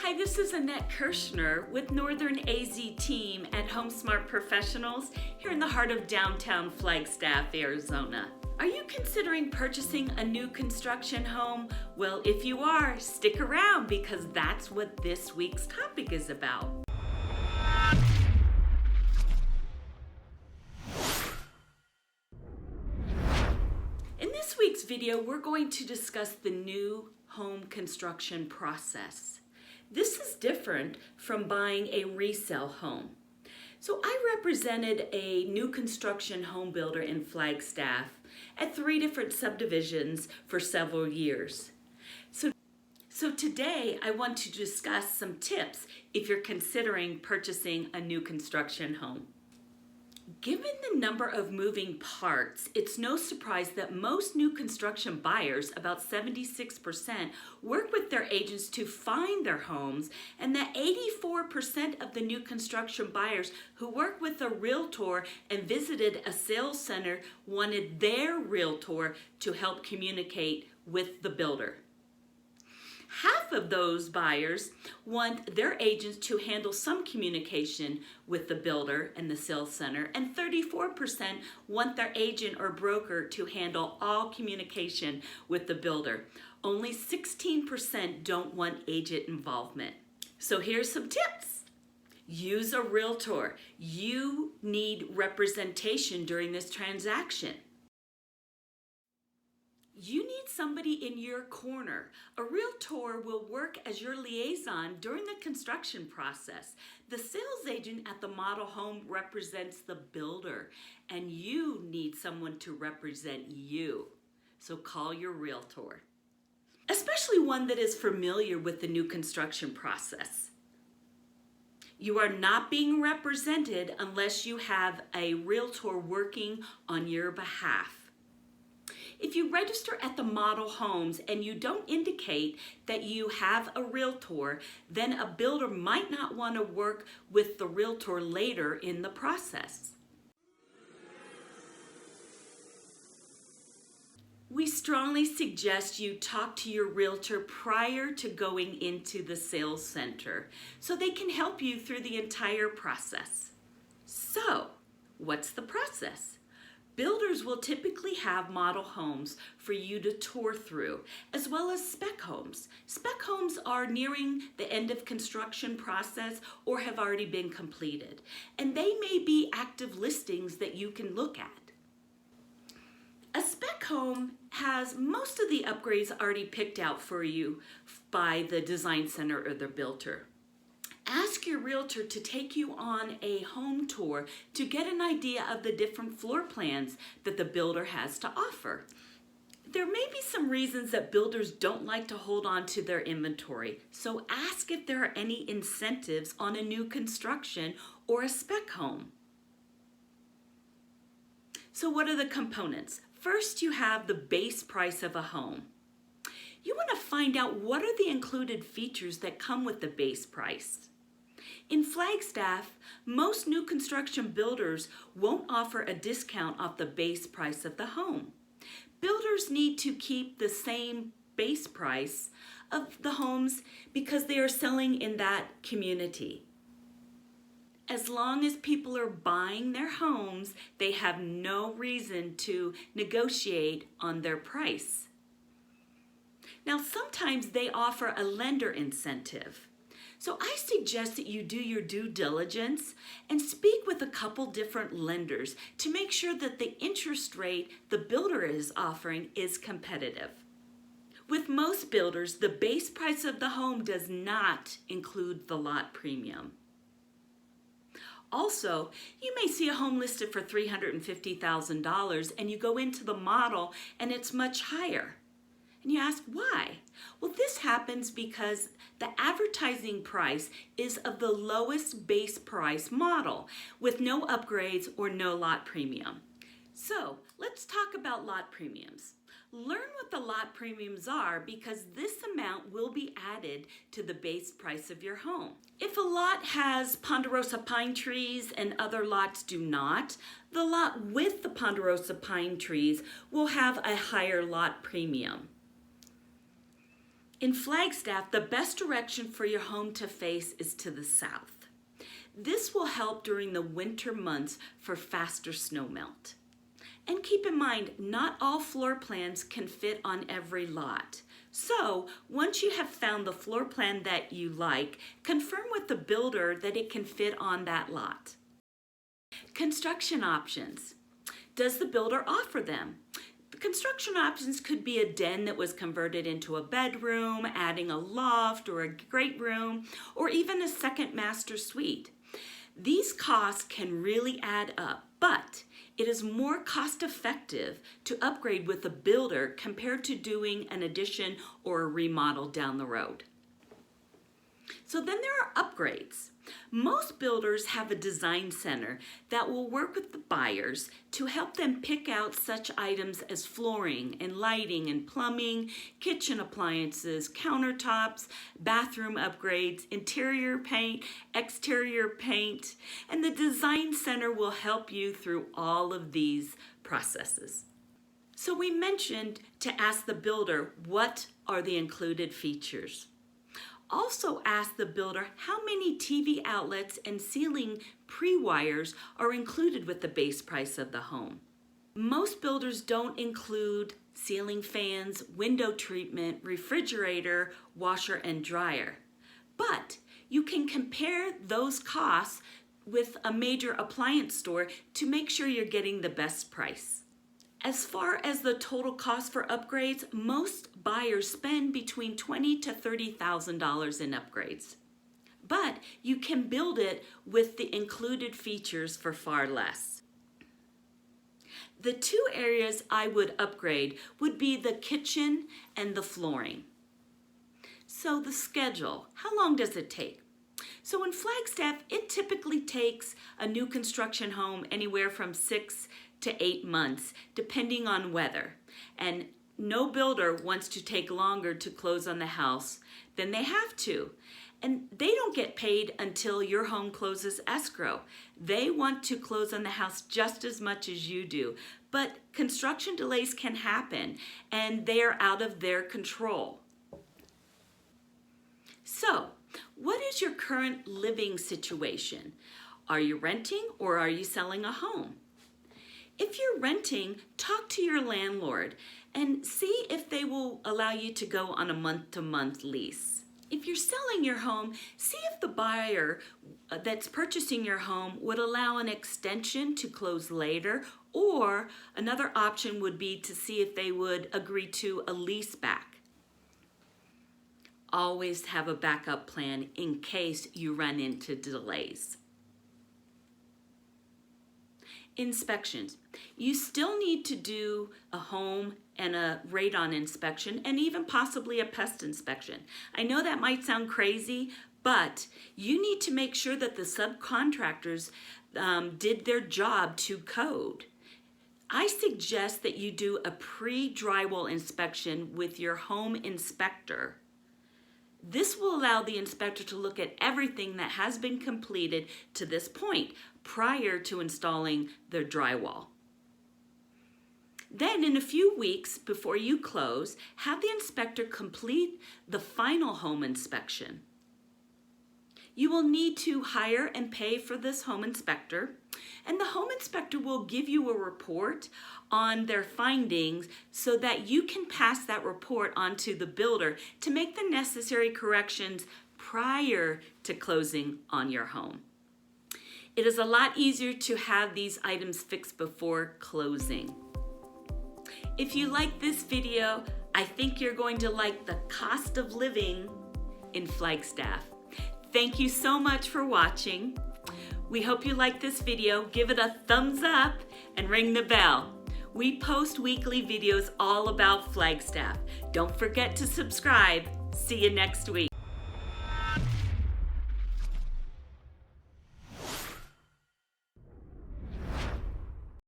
Hi, this is Annette Kershner with Northern AZ team at HomeSmart Professionals here in the heart of downtown Flagstaff, Arizona. Are you considering purchasing a new construction home? Well, if you are, stick around because that's what this week's topic is about. In this week's video, we're going to discuss the new home construction process. This is different from buying a resale home. So I represented a new construction home builder in Flagstaff at 3 different subdivisions for several years. So today I want to discuss some tips if you're considering purchasing a new construction home. Given the number of moving parts, it's no surprise that most new construction buyers, about 76%, work with their agents to find their homes, and that 84% of the new construction buyers who work with a realtor and visited a sales center wanted their realtor to help communicate with the builder. Half of those buyers want their agents to handle some communication with the builder and the sales center, and 34% want their agent or broker to handle all communication with the builder. Only 16% don't want agent involvement. So here's some tips. Use a realtor. You need representation during this transaction. You need somebody in your corner. A realtor will work as your liaison during the construction process. The sales agent at the model home represents the builder, and you need someone to represent you. So call your realtor, especially one that is familiar with the new construction process. You are not being represented unless you have a realtor working on your behalf. If you register at the model homes and you don't indicate that you have a realtor, then a builder might not want to work with the realtor later in the process. We strongly suggest you talk to your realtor prior to going into the sales center so they can help you through the entire process. So, what's the process? Builders will typically have model homes for you to tour through, as well as spec homes. Spec homes are nearing the end of construction process or have already been completed, and they may be active listings that you can look at. A spec home has most of the upgrades already picked out for you by the design center or the builder. Ask your realtor to take you on a home tour to get an idea of the different floor plans that the builder has to offer. There may be some reasons that builders don't like to hold on to their inventory, so ask if there are any incentives on a new construction or a spec home. So what are the components? First, you have the base price of a home. You want to find out what are the included features that come with the base price. In Flagstaff, most new construction builders won't offer a discount off the base price of the home. Builders need to keep the same base price of the homes because they are selling in that community. As long as people are buying their homes, they have no reason to negotiate on their price. Now, sometimes they offer a lender incentive. So I suggest that you do your due diligence and speak with a couple different lenders to make sure that the interest rate the builder is offering is competitive. With most builders, the base price of the home does not include the lot premium. Also, you may see a home listed for $350,000 and you go into the model and it's much higher. And you ask why? Well, this happens because the advertising price is of the lowest base price model with no upgrades or no lot premium. So let's talk about lot premiums. Learn what the lot premiums are because this amount will be added to the base price of your home. If a lot has ponderosa pine trees and other lots do not, the lot with the ponderosa pine trees will have a higher lot premium. In Flagstaff, the best direction for your home to face is to the south. This will help during the winter months for faster snow melt. And keep in mind, not all floor plans can fit on every lot. So, once you have found the floor plan that you like, confirm with the builder that it can fit on that lot. Construction options. Does the builder offer them? The construction options could be a den that was converted into a bedroom, adding a loft or a great room, or even a second master suite. These costs can really add up, but it is more cost-effective to upgrade with a builder compared to doing an addition or a remodel down the road. So then there are upgrades. Most builders have a design center that will work with the buyers to help them pick out such items as flooring and lighting and plumbing, kitchen appliances, countertops, bathroom upgrades, interior paint, exterior paint, and the design center will help you through all of these processes. So we mentioned to ask the builder, what are the included features? Also ask the builder how many TV outlets and ceiling pre-wires are included with the base price of the home. Most builders don't include ceiling fans, window treatment, refrigerator, washer, and dryer. But you can compare those costs with a major appliance store to make sure you're getting the best price. As far as the total cost for upgrades, most buyers spend between $20,000 to $30,000 in upgrades. But you can build it with the included features for far less. The two areas I would upgrade would be the kitchen and the flooring. So the schedule, how long does it take? So in Flagstaff, it typically takes a new construction home anywhere from 6 to 8 months, depending on weather. And no builder wants to take longer to close on the house than they have to. And they don't get paid until your home closes escrow. They want to close on the house just as much as you do. But construction delays can happen, and they are out of their control. So, what is your current living situation? Are you renting or are you selling a home? If you're renting, talk to your landlord and see if they will allow you to go on a month-to-month lease. If you're selling your home, see if the buyer that's purchasing your home would allow an extension to close later, or another option would be to see if they would agree to a lease back. Always have a backup plan in case you run into delays. Inspections. You still need to do a home and a radon inspection and even possibly a pest inspection. I know that might sound crazy, but you need to make sure that the subcontractors did their job to code. I suggest that you do a pre-drywall inspection with your home inspector. This will allow the inspector to look at everything that has been completed to this point prior to installing their drywall. Then in a few weeks before you close, have the inspector complete the final home inspection. You will need to hire and pay for this home inspector, and the home inspector will give you a report on their findings so that you can pass that report on to the builder to make the necessary corrections prior to closing on your home. It is a lot easier to have these items fixed before closing. If you like this video, I think you're going to like the cost of living in Flagstaff. Thank you so much for watching. We hope you like this video. Give it a thumbs up and ring the bell. We post weekly videos all about Flagstaff. Don't forget to subscribe. See you next week.